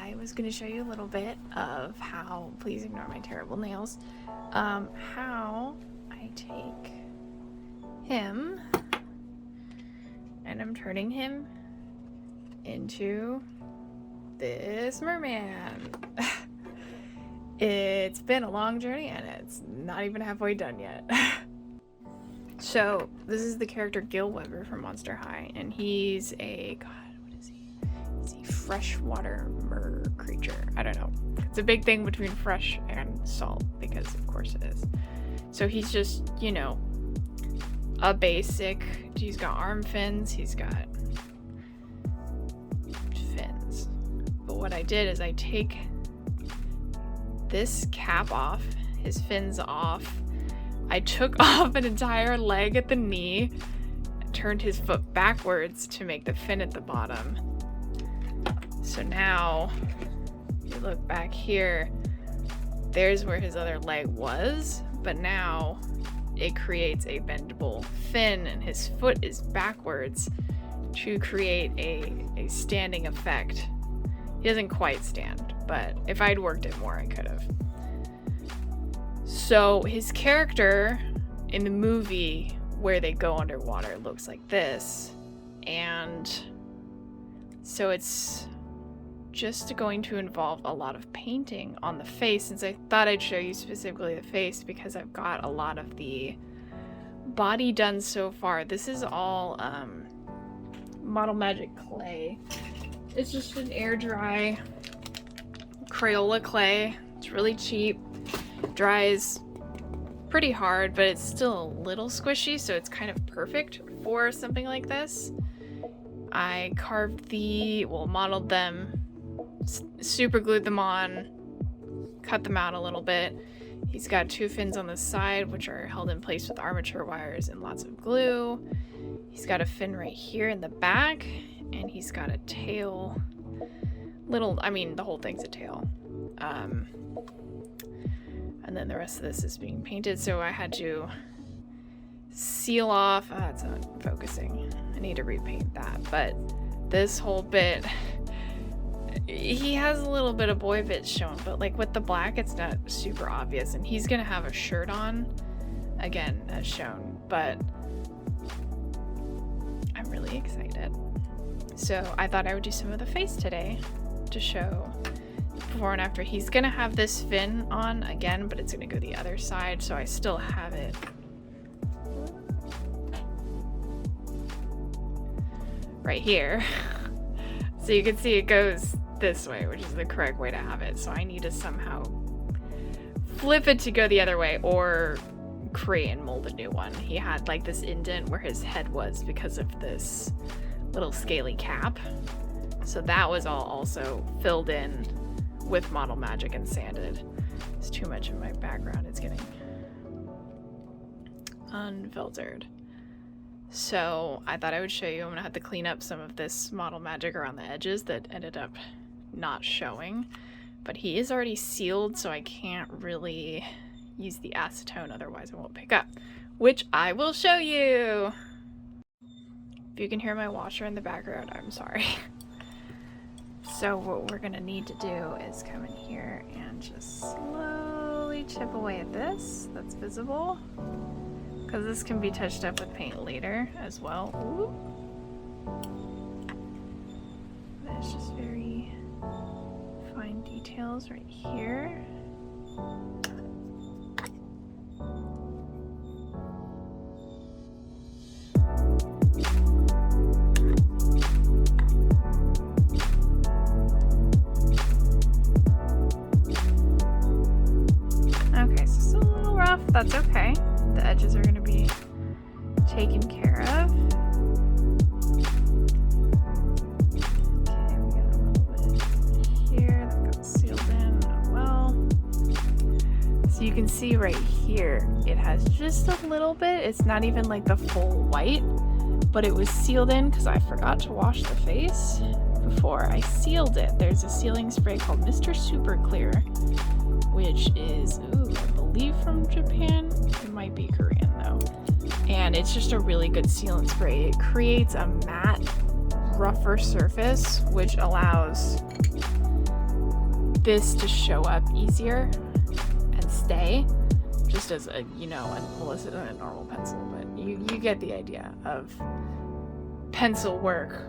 I was going to show you a little bit of how, please ignore my terrible nails, how I take him and I'm turning him into this merman. It's been a long journey and it's not even halfway done yet. So this is the character Gil Weber from Monster High, and he's a, God, what is he? He's a freshwater mer creature. I don't know. It's a big thing between fresh and salt, because of course it is. So he's just, you know, a basic, he's got arm fins, he's got fins. But what I did is I take this cap off, his fins off. I took off an entire leg at the knee, turned his foot backwards to make the fin at the bottom. So now, if you look back here, there's where his other leg was, but now it creates a bendable fin and his foot is backwards to create a standing effect. He doesn't quite stand, but if I'd worked it more, I could have. So his character in the movie where they go underwater looks like this, and so it's just going to involve a lot of painting on the face, since I thought I'd show you specifically the face because I've got a lot of the body done so far. This is all Model Magic clay. It's just an air dry Crayola clay. It's really cheap. Dries pretty hard, but it's still a little squishy, so it's kind of perfect for something like this. I carved modeled them, super glued them on, cut them out a little bit. He's got two fins on the side, which are held in place with armature wires and lots of glue. He's got a fin right here in the back, and he's got a tail. The whole thing's a tail. And then the rest of this is being painted, so I had to seal off. It's not focusing. I need to repaint that. But this whole bit, he has a little bit of boy bits shown, but like with the black, it's not super obvious. And he's gonna have a shirt on, again, as shown. But I'm really excited. So I thought I would do some of the face today to show before and after. He's gonna have this fin on again, but it's gonna go the other side, so I still have it right here. So you can see it goes this way, which is the correct way to have it. So I need to somehow flip it to go the other way, or create and mold a new one. He had like this indent where his head was because of this little scaly cap. So that was all also filled in with Model Magic and sanded. It's too much in my background. It's getting unfiltered. So I thought I would show you. I'm gonna have to clean up some of this Model Magic around the edges that ended up not showing. But he is already sealed, so I can't really use the acetone, otherwise it won't pick up, which I will show you. If you can hear my washer in the background, I'm sorry. So what we're gonna need to do is come in here and just slowly chip away at this that's visible, because this can be touched up with paint later as well. There's just very fine details right here. That's okay. The edges are going to be taken care of. Okay, we got a little bit here that got sealed in well. So you can see right here, it has just a little bit. It's not even like the full white, but it was sealed in because I forgot to wash the face before I sealed it. There's a sealing spray called Mr. Super Clear, which is, I believe from Japan. It might be Korean though. And it's just a really good sealant spray. It creates a matte, rougher surface, which allows this to show up easier and stay, just as a, well, this isn't a normal pencil, but you get the idea of pencil work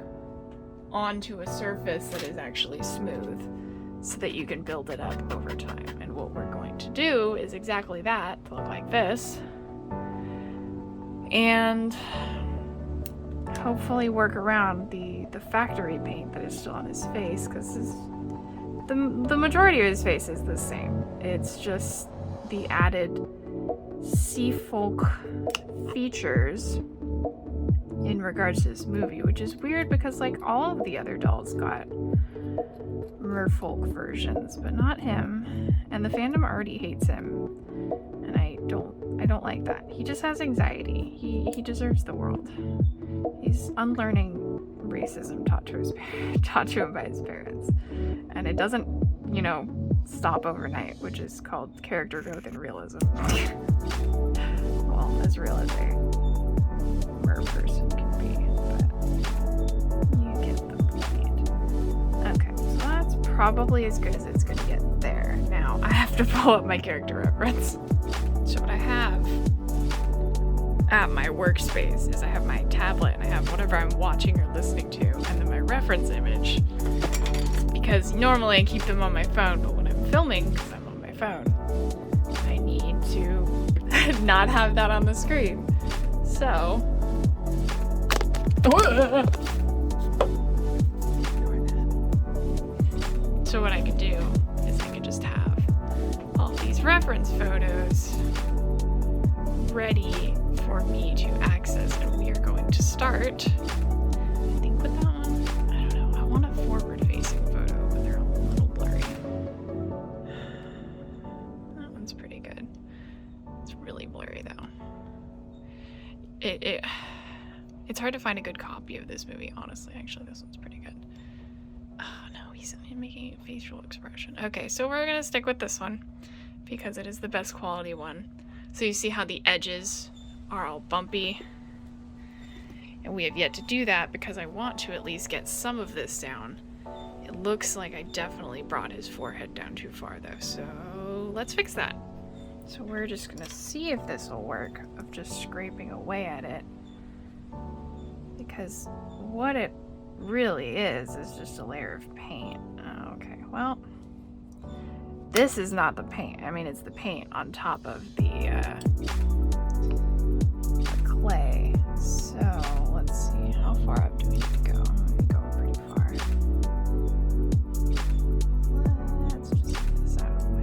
onto a surface that is actually smooth so that you can build it up over time. And what we're going to do is exactly that, to look like this, and hopefully work around the factory paint that is still on his face, because the majority of his face is the same. It's just the added sea folk features in regards to this movie, which is weird because like all of the other dolls got merfolk versions, but not him, and the fandom already hates him, and I don't like that. He just has anxiety. He deserves the world. He's unlearning racism taught to him by his parents, and it doesn't stop overnight, which is called character growth and realism. Well, as real as a mer person can be, but you get the point. Okay, so that's probably as good as it's gonna get there. Now I have to pull up my character reference. So what I have at my workspace is I have my tablet and I have whatever I'm watching or listening to, and then my reference image, because normally I keep them on my phone, but when I'm filming, because I'm on my phone, I need to not have that on the screen. So what I could do is I could just have all these reference photos ready for me to access, and we are going to start, I think, with that one. I don't know, I want a forward-facing photo, but they're a little blurry. That one's pretty good. It's really blurry though. It's hard to find a good copy of this movie, honestly. Actually, this one's pretty good. Oh no, he's making a facial expression. Okay, so we're gonna stick with this one because it is the best quality one. So you see how the edges are all bumpy, and we have yet to do that because I want to at least get some of this down. It looks like I definitely brought his forehead down too far though, so let's fix that. So we're just gonna see if this will work, of just scraping away at it, because what it really is just a layer of paint. Okay, well, this is not the paint. I mean, it's the paint on top of the clay. So let's see, how far up do we need to go? We go pretty far. Let's just get this out of the way.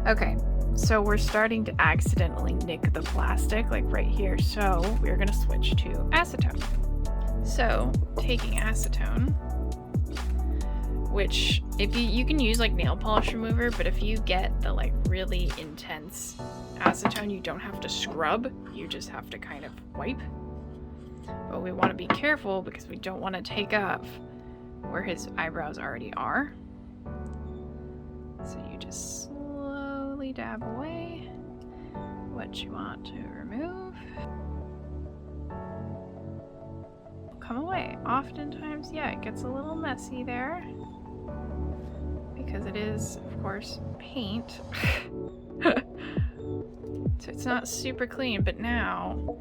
Okay, so we're starting to accidentally nick the plastic, like right here, so we're gonna switch to acetone. So, taking acetone, which if you can use like nail polish remover, but if you get the like really intense acetone, you don't have to scrub, you just have to kind of wipe. But we want to be careful because we don't want to take up where his eyebrows already are. So you just slowly dab away what you want to remove. Come away. Oftentimes, yeah, it gets a little messy there because it is, of course, paint. So it's not super clean, but now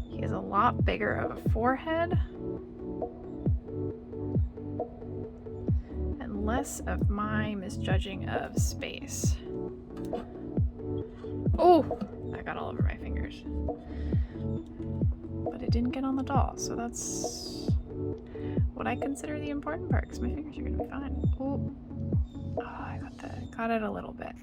he has a lot bigger of a forehead and less of my misjudging of space. Oh, that got all over my fingers. But it didn't get on the doll, so that's what I consider the important part, because my fingers are gonna be fine. Oh, I got it a little bit.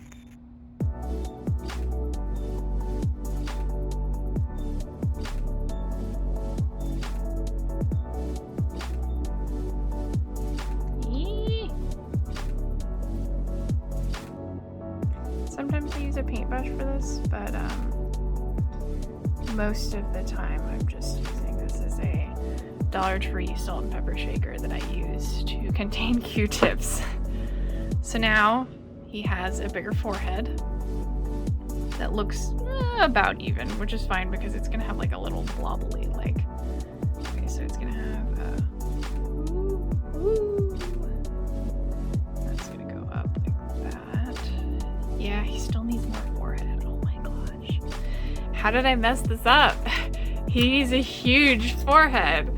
Sometimes I use a paintbrush for this, but most of the time I'm just using this as a Dollar Tree salt and pepper shaker that I use to contain Q-tips. So now he has a bigger forehead that looks about even, which is fine because it's gonna have like a little blobbly leg. Okay, so it's gonna have that's gonna go up like that. Yeah, he still needs more forehead. Oh my gosh. How did I mess this up? He needs a huge forehead.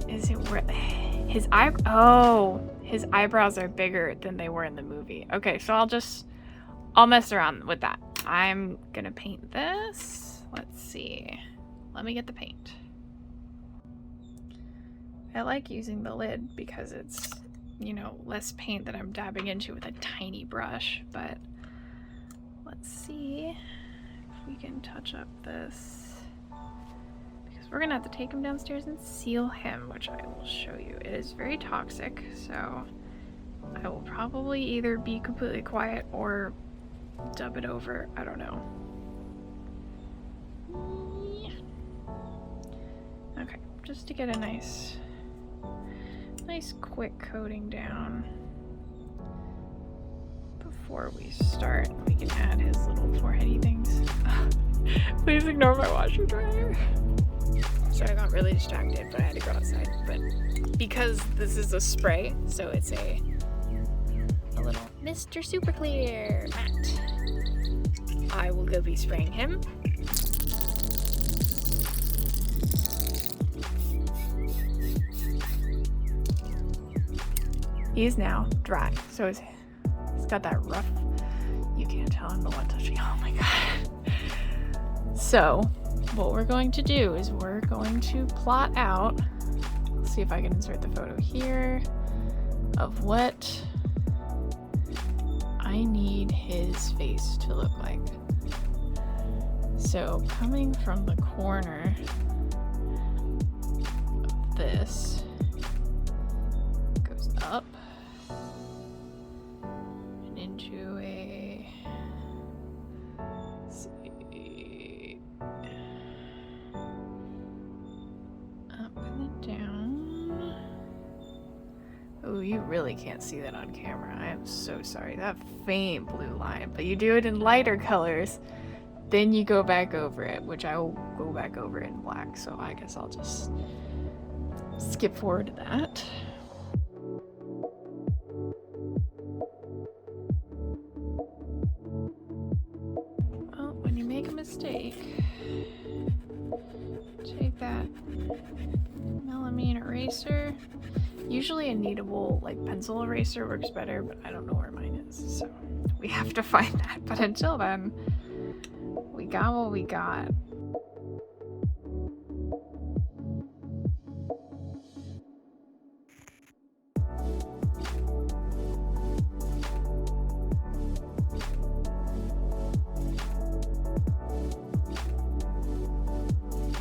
Is it where his his eyebrows are bigger than they were in the movie. Okay, so I'll mess around with that. I'm gonna paint this. Let's see. Let me get the paint. I like using the lid because it's, you know, less paint that I'm dabbing into with a tiny brush, but let's see if we can touch up this, because we're gonna have to take him downstairs and seal him, which I will show you. It is very toxic, so I will probably either be completely quiet or dub it over. I don't know. Okay, just to get a nice quick coating down before we start. We can add his little foreheady things. Please ignore my washer dryer. Sorry, I got really distracted, but I had to go outside. But because this is a spray, so it's a little Mr. Super Clear matte, I will go be spraying him. He is now dry, so he's got that rough, you can't tell I'm the one touching, oh my god. So what we're going to do is we're going to plot out, see if I can insert the photo here, of what I need his face to look like. So coming from the corner of this, goes up and into a, let's see, up and down. Oh, you really can't see that on camera. I am so sorry. That faint blue line, but you do it in lighter colors, then you go back over it, which I will go back over in black. So I guess I'll just skip forward to that. Well, when you make a mistake, take that melamine eraser. Usually a kneadable, like, pencil eraser works better, but I don't know where mine is, so we have to find that. But until then, we got what we got.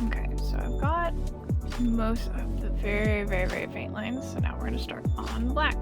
Okay, so I've got most of the very, very, very faint lines, so now we're going to start on black.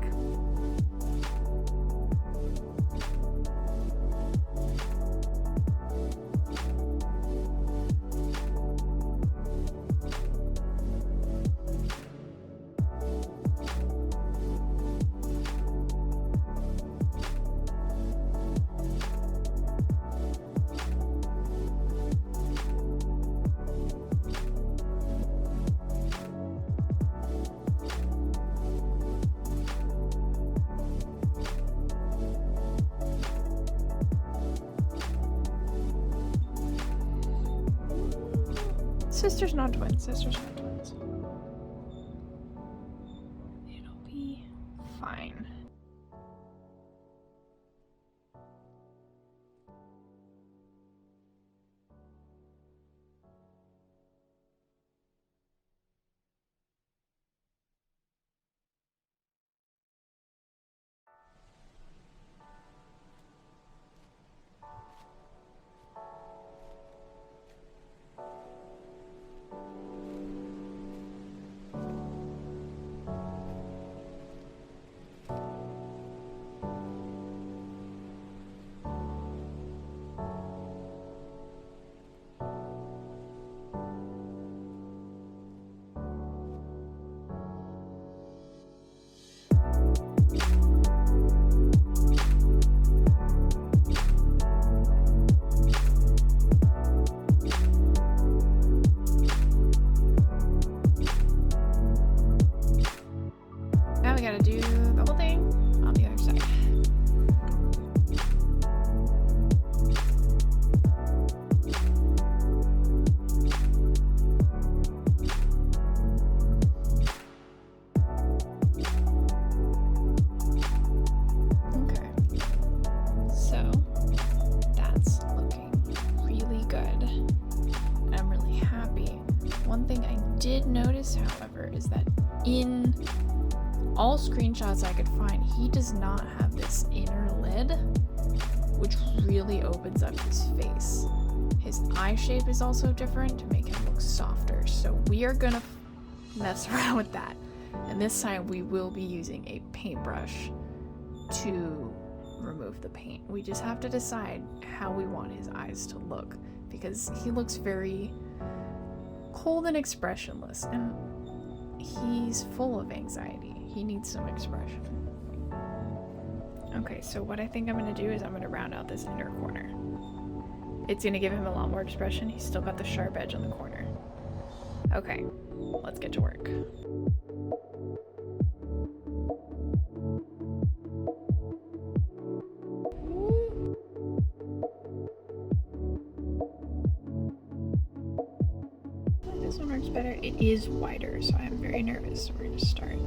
Sisters, not twins. Sisters, not twins. It'll be fine. notice, however, is that in all screenshots I could find, he does not have this inner lid, which really opens up his face. His eye shape is also different to make him look softer, so we are gonna mess around with that. And this time we will be using a paintbrush to remove the paint. We just have to decide how we want his eyes to look, because he looks very cold and expressionless, and he's full of anxiety. He needs some expression. Okay, so what I think I'm gonna do is I'm gonna round out this inner corner. It's gonna give him a lot more expression. He's still got the sharp edge on the corner. Okay, let's get to work. This one works better. It is wider, so I'm very nervous. So we're gonna start.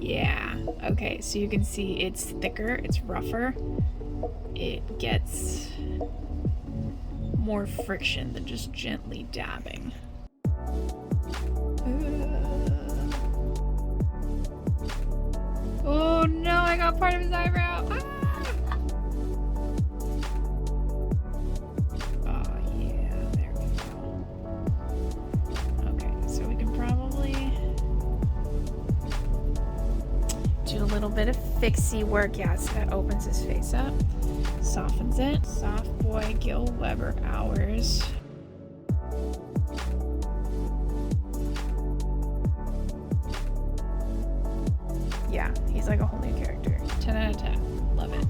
Yeah, okay, so you can see it's thicker, it's rougher. It gets more friction than just gently dabbing. Oh no, I got part of his eyebrow. Ah! Oh yeah, there we go. Okay, so we can probably do a little bit of fixie work. Yeah, so that opens his face up, softens it. Soft boy Gil Weber hours. Yeah, he's like a whole new character. 10 out of 10. Love it.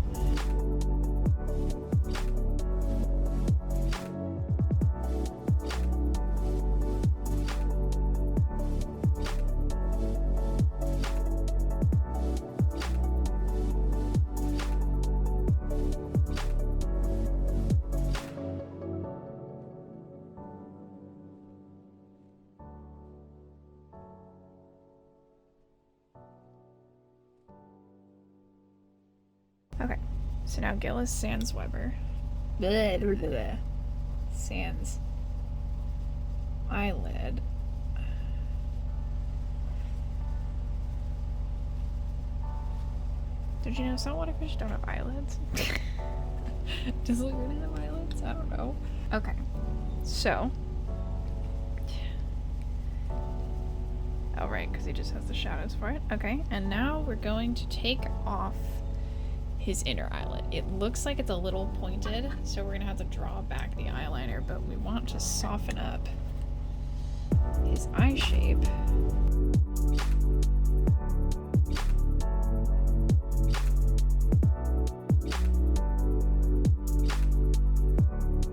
Okay, so now Gil is Sans Weber. Blah, blah, blah. Sans eyelid. Did you know saltwater fish don't have eyelids? Does it really have eyelids? I don't know. Okay, so. Oh, right, because he just has the shadows for it. Okay, and now we're going to take off his inner eyelid. It looks like it's a little pointed, so we're gonna have to draw back the eyeliner, but we want to soften up his eye shape.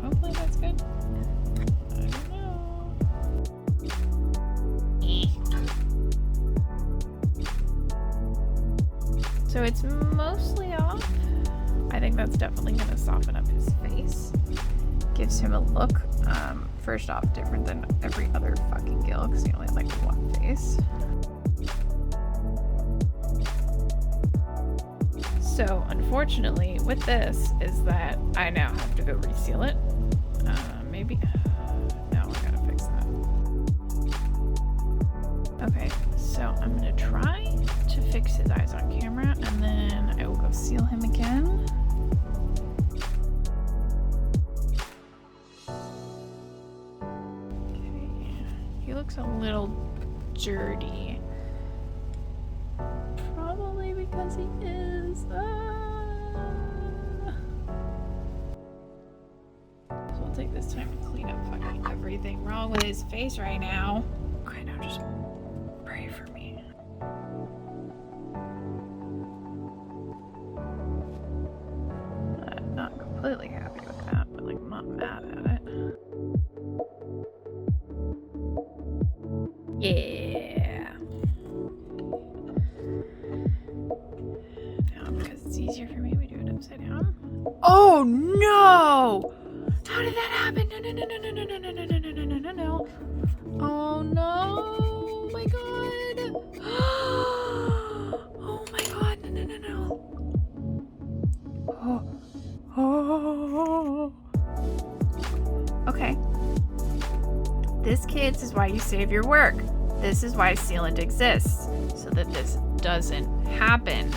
Hopefully that's good. I don't know. So it's mostly off. I think that's definitely going to soften up his face. Gives him a look, first off, different than every other fucking Gil, because he only had like one face. So, unfortunately, with this, is that I now have to go reseal it. Maybe. No, I gotta fix that. Okay, so I'm gonna try to fix his eyes on camera, and then I will go seal him again. Okay, he looks a little dirty. Probably because he is. So I'll take this time to clean up fucking everything wrong with his face right now. Okay, now just pray for me. I'm not completely happy with that, but like I'm not mad at it. Yeah. Now, because it's easier for me, we do it upside down. Oh no! How did that happen? No, no, no, no, no, no, no, no, no, no, no, no, no, no. Oh no! Oh my god! Oh my god! No, no, no, no! Oh. Okay. This, kids, is why you save your work. This is why sealant exists, so that this doesn't happen.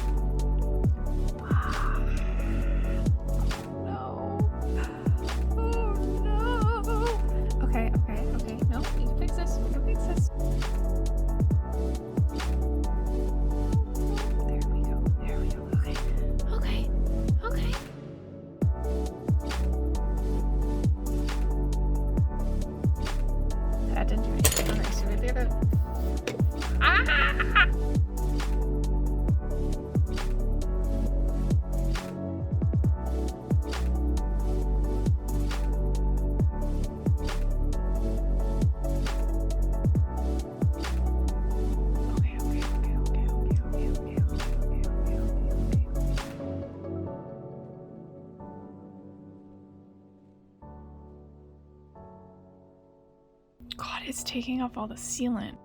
God, it's taking off all the sealant.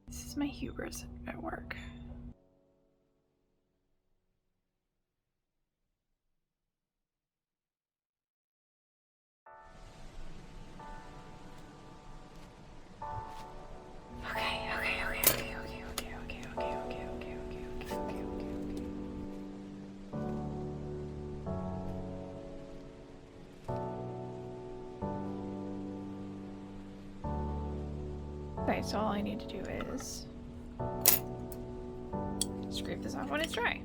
This is my hubris at work. Okay, so all I need to do is scrape this off when it's dry.